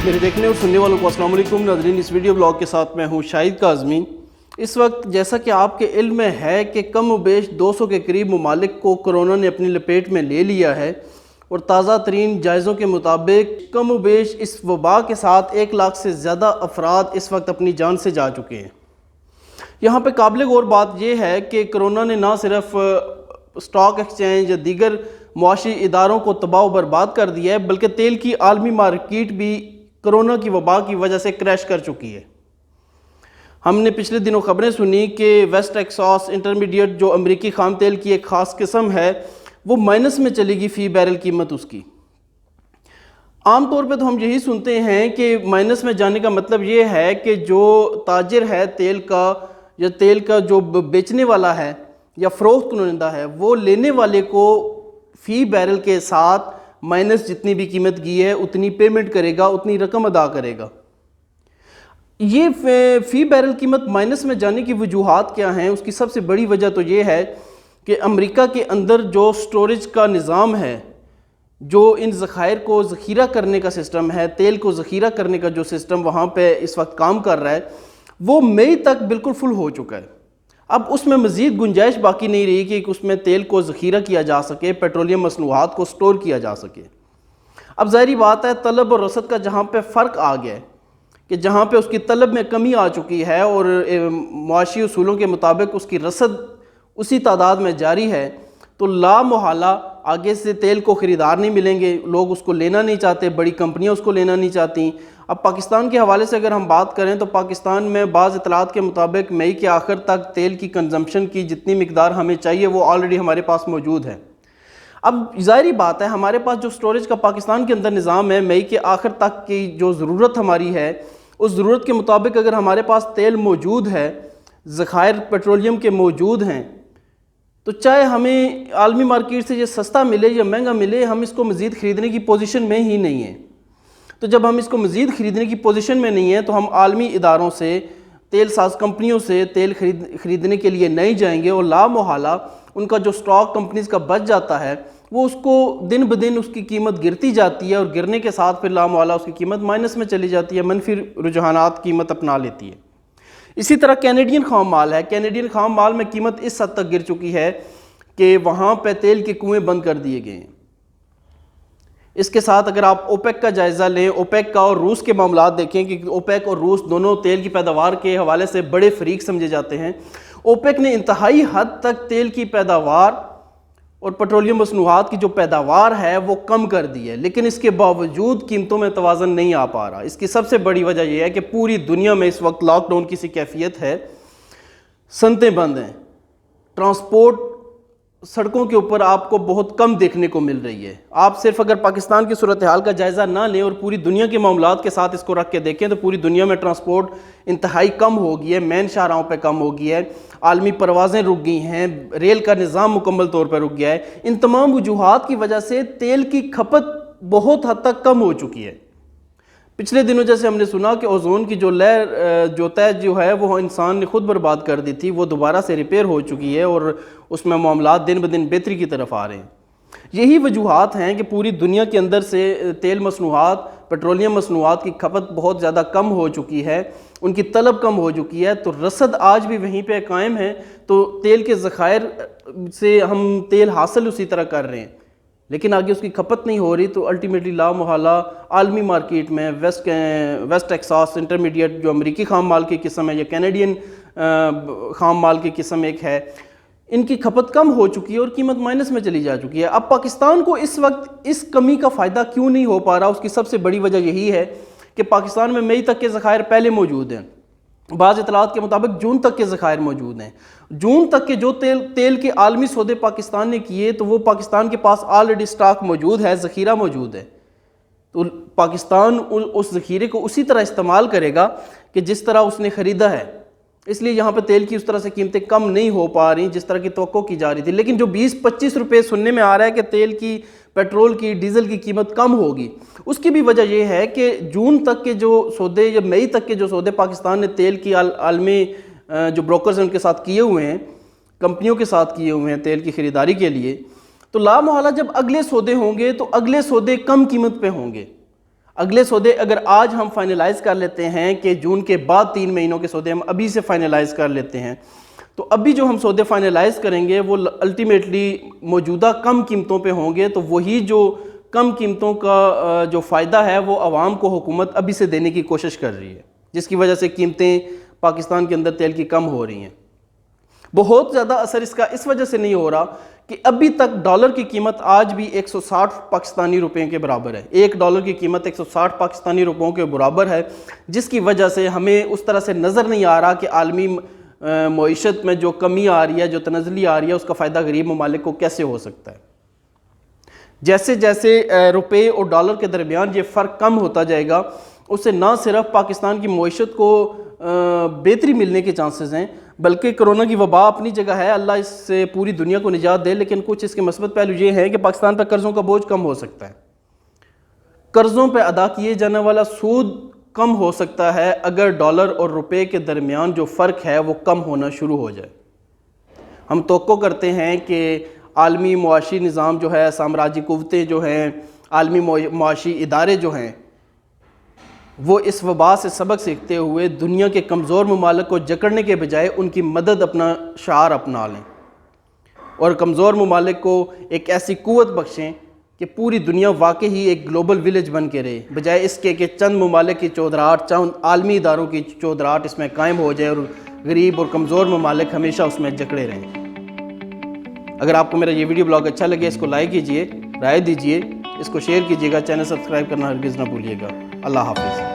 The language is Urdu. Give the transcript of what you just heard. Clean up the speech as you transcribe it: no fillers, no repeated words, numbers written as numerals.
میرے دیکھنے اور سننے والوں کو السلام علیکم ناظرین، اس ویڈیو بلاگ کے ساتھ میں ہوں شاہد کاظمی۔ اس وقت جیسا کہ آپ کے علم میں ہے کہ کم و بیش 200 کے قریب ممالک کو کرونا نے اپنی لپیٹ میں لے لیا ہے، اور تازہ ترین جائزوں کے مطابق کم و بیش اس وبا کے ساتھ 1 لاکھ سے زیادہ افراد اس وقت اپنی جان سے جا چکے ہیں۔ یہاں پہ قابل غور بات یہ ہے کہ کرونا نے نہ صرف اسٹاک ایکسچینج یا دیگر معاشی اداروں کو تباہ و برباد کر دیا ہے، بلکہ تیل کی عالمی مارکیٹ بھی کرونا کی وبا کی وجہ سے کریش کر چکی ہے۔ ہم نے پچھلے دنوں خبریں سنی کہ ویسٹ ٹیکساس انٹرمیڈیٹ جو امریکی خام تیل کی ایک خاص قسم ہے، وہ مائنس میں چلے گی فی بیرل قیمت اس کی۔ عام طور پہ تو ہم یہی سنتے ہیں کہ مائنس میں جانے کا مطلب یہ ہے کہ جو تاجر ہے تیل کا جو بیچنے والا ہے یا فروخت کنندہ ہے، وہ لینے والے کو فی بیرل کے ساتھ مائنس جتنی بھی قیمت کی ہے اتنی پیمنٹ کرے گا، اتنی رقم ادا کرے گا۔ یہ فی بیرل قیمت مائنس میں جانے کی وجوہات کیا ہیں؟ اس کی سب سے بڑی وجہ تو یہ ہے کہ امریکہ کے اندر جو سٹوریج کا نظام ہے، جو ان ذخائر کو ذخیرہ کرنے کا سسٹم ہے، تیل کو ذخیرہ کرنے کا جو سسٹم وہاں پہ اس وقت کام کر رہا ہے، وہ مئی تک بالکل فل ہو چکا ہے۔ اب اس میں مزید گنجائش باقی نہیں رہی کہ اس میں تیل کو ذخیرہ کیا جا سکے، پیٹرولیم مصنوعات کو سٹور کیا جا سکے۔ اب ظاہری بات ہے طلب اور رسد کا جہاں پہ فرق آ گیا ہے کہ جہاں پہ اس کی طلب میں کمی آ چکی ہے اور معاشی اصولوں کے مطابق اس کی رسد اسی تعداد میں جاری ہے، تو لا محالہ آگے سے تیل کو خریدار نہیں ملیں گے، لوگ اس کو لینا نہیں چاہتے، بڑی کمپنیاں اس کو لینا نہیں چاہتی۔ اب پاکستان کے حوالے سے اگر ہم بات کریں تو پاکستان میں بعض اطلاعات کے مطابق مئی کے آخر تک تیل کی کنزمپشن کی جتنی مقدار ہمیں چاہیے وہ آلریڈی ہمارے پاس موجود ہے۔ اب ظاہری بات ہے ہمارے پاس جو سٹوریج کا پاکستان کے اندر نظام ہے، مئی کے آخر تک کی جو ضرورت ہماری ہے اس ضرورت کے مطابق اگر ہمارے پاس تیل موجود ہے، ذخائر پیٹرولیم کے موجود ہیں، تو چاہے ہمیں عالمی مارکیٹ سے یہ سستا ملے یا مہنگا ملے، ہم اس کو مزید خریدنے کی پوزیشن میں ہی نہیں ہیں۔ تو جب ہم اس کو مزید خریدنے کی پوزیشن میں نہیں ہیں تو ہم عالمی اداروں سے، تیل ساز کمپنیوں سے تیل خریدنے کے لیے نہیں جائیں گے، اور لا محالہ ان کا جو سٹاک کمپنیز کا بچ جاتا ہے وہ اس کو دن بدن اس کی قیمت گرتی جاتی ہے، اور گرنے کے ساتھ پھر لا محالہ اس کی قیمت مائنس میں چلی جاتی ہے، منفی رجحانات قیمت اپنا لیتی ہے۔ اسی طرح کینیڈین خام مال ہے، کینیڈین خام مال میں قیمت اس حد تک گر چکی ہے کہ وہاں پہ تیل کے کنویں بند کر دیے گئے ہیں۔ اس کے ساتھ اگر آپ اوپیک کا جائزہ لیں، اوپیک کا اور روس کے معاملات دیکھیں کہ اوپیک اور روس دونوں تیل کی پیداوار کے حوالے سے بڑے فریق سمجھے جاتے ہیں، اوپیک نے انتہائی حد تک تیل کی پیداوار اور پیٹرولیم مصنوعات کی جو پیداوار ہے وہ کم کر دی ہے، لیکن اس کے باوجود قیمتوں میں توازن نہیں آ پا رہا۔ اس کی سب سے بڑی وجہ یہ ہے کہ پوری دنیا میں اس وقت لاک ڈاؤن کی سی کیفیت ہے، صنعتیں بند ہیں، ٹرانسپورٹ سڑکوں کے اوپر آپ کو بہت کم دیکھنے کو مل رہی ہے۔ آپ صرف اگر پاکستان کی صورتحال کا جائزہ نہ لیں اور پوری دنیا کے معاملات کے ساتھ اس کو رکھ کے دیکھیں تو پوری دنیا میں ٹرانسپورٹ انتہائی کم ہو گئی ہے، مین شاہراہوں پہ کم ہو گئی ہے، عالمی پروازیں رک گئی ہیں، ریل کا نظام مکمل طور پہ رک گیا ہے۔ ان تمام وجوہات کی وجہ سے تیل کی کھپت بہت حد تک کم ہو چکی ہے۔ پچھلے دنوں جیسے ہم نے سنا کہ اوزون کی جو لہر جو طے جو ہے وہ انسان نے خود برباد کر دی تھی، وہ دوبارہ سے ریپیئر ہو چکی ہے اور اس میں معاملات دن بدن بہتری کی طرف آ رہے ہیں۔ یہی وجوہات ہیں کہ پوری دنیا کے اندر سے تیل مصنوعات، پیٹرولیم مصنوعات کی کھپت بہت زیادہ کم ہو چکی ہے، ان کی طلب کم ہو چکی ہے، تو رسد آج بھی وہیں پہ قائم ہے، تو تیل کے ذخائر سے ہم تیل حاصل اسی طرح کر رہے ہیں، لیکن آگے اس کی کھپت نہیں ہو رہی، تو الٹیمیٹلی لا محالہ عالمی مارکیٹ میں ویسٹ ٹیکساس انٹرمیڈیٹ جو امریکی خام مال کی قسم ہے یا کینیڈین خام مال کی قسم ایک ہے، ان کی کھپت کم ہو چکی ہے اور قیمت مائنس میں چلی جا چکی ہے۔ اب پاکستان کو اس وقت اس کمی کا فائدہ کیوں نہیں ہو پا رہا؟ اس کی سب سے بڑی وجہ یہی ہے کہ پاکستان میں مئی تک کے ذخائر پہلے موجود ہیں، بعض اطلاعات کے مطابق جون تک کے ذخائر موجود ہیں۔ جون تک کے جو تیل کے عالمی سودے پاکستان نے کیے تو وہ پاکستان کے پاس آلریڈی سٹاک موجود ہے، ذخیرہ موجود ہے، تو پاکستان اس ذخیرے کو اسی طرح استعمال کرے گا کہ جس طرح اس نے خریدا ہے۔ اس لیے یہاں پہ تیل کی اس طرح سے قیمتیں کم نہیں ہو پا رہی جس طرح کی توقع کی جا رہی تھی، لیکن جو 20-25 روپے سننے میں آ رہا ہے کہ تیل کی، پیٹرول کی، ڈیزل کی قیمت کم ہوگی، اس کی بھی وجہ یہ ہے کہ جون تک کے جو سودے یا مئی تک کے جو سودے پاکستان نے تیل کی عالمی جو بروکرز ہیں ان کے ساتھ کیے ہوئے ہیں، کمپنیوں کے ساتھ کیے ہوئے ہیں تیل کی خریداری کے لیے، تو لا محالہ جب اگلے سودے ہوں گے تو اگلے سودے کم قیمت پہ ہوں گے۔ اگلے سودے اگر آج ہم فائنلائز کر لیتے ہیں کہ جون کے بعد 3 مہینوں کے سودے ہم ابھی سے فائنلائز کر لیتے ہیں، تو ابھی جو ہم سودے فائنلائز کریں گے وہ الٹیمیٹلی موجودہ کم قیمتوں پہ ہوں گے، تو وہی جو کم قیمتوں کا جو فائدہ ہے وہ عوام کو حکومت ابھی سے دینے کی کوشش کر رہی ہے، جس کی وجہ سے قیمتیں پاکستان کے اندر تیل کی کم ہو رہی ہیں۔ بہت زیادہ اثر اس کا اس وجہ سے نہیں ہو رہا کہ ابھی تک ڈالر کی قیمت آج بھی 160 پاکستانی روپے کے برابر ہے، $1 کی قیمت 160 پاکستانی روپوں کے برابر ہے، جس کی وجہ سے ہمیں اس طرح سے نظر نہیں آ رہا کہ عالمی معیشت میں جو کمی آ رہی ہے، جو تنزلی آ رہی ہے، اس کا فائدہ غریب ممالک کو کیسے ہو سکتا ہے۔ جیسے جیسے روپے اور ڈالر کے درمیان یہ فرق کم ہوتا جائے گا، اس سے نہ صرف پاکستان کی معیشت کو بہتری ملنے کے چانسز ہیں، بلکہ کرونا کی وبا اپنی جگہ ہے، اللہ اس سے پوری دنیا کو نجات دے، لیکن کچھ اس کے مثبت پہلو یہ ہیں کہ پاکستان پر قرضوں کا بوجھ کم ہو سکتا ہے، قرضوں پہ ادا کیے جانے والا سود کم ہو سکتا ہے اگر ڈالر اور روپے کے درمیان جو فرق ہے وہ کم ہونا شروع ہو جائے۔ ہم توقع کرتے ہیں کہ عالمی معاشی نظام جو ہے، سامراجی قوتیں جو ہیں، عالمی معاشی ادارے جو ہیں، وہ اس وبا سے سبق سیکھتے ہوئے دنیا کے کمزور ممالک کو جکڑنے کے بجائے ان کی مدد اپنا شعار اپنا لیں اور کمزور ممالک کو ایک ایسی قوت بخشیں کہ پوری دنیا واقعی ایک گلوبل ولیج بن کے رہے، بجائے اس کے کہ چند ممالک کی چودراہٹ، چند عالمی اداروں کی چودراہٹ اس میں قائم ہو جائے اور غریب اور کمزور ممالک ہمیشہ اس میں جکڑے رہیں۔ اگر آپ کو میرا یہ ویڈیو بلاگ اچھا لگے، اس کو لائک کیجئے، رائے دیجئے، اس کو شیئر کیجئے گا، چینل سبسکرائب کرنا ہرگز نہ بھولیے گا۔ اللہ حافظ۔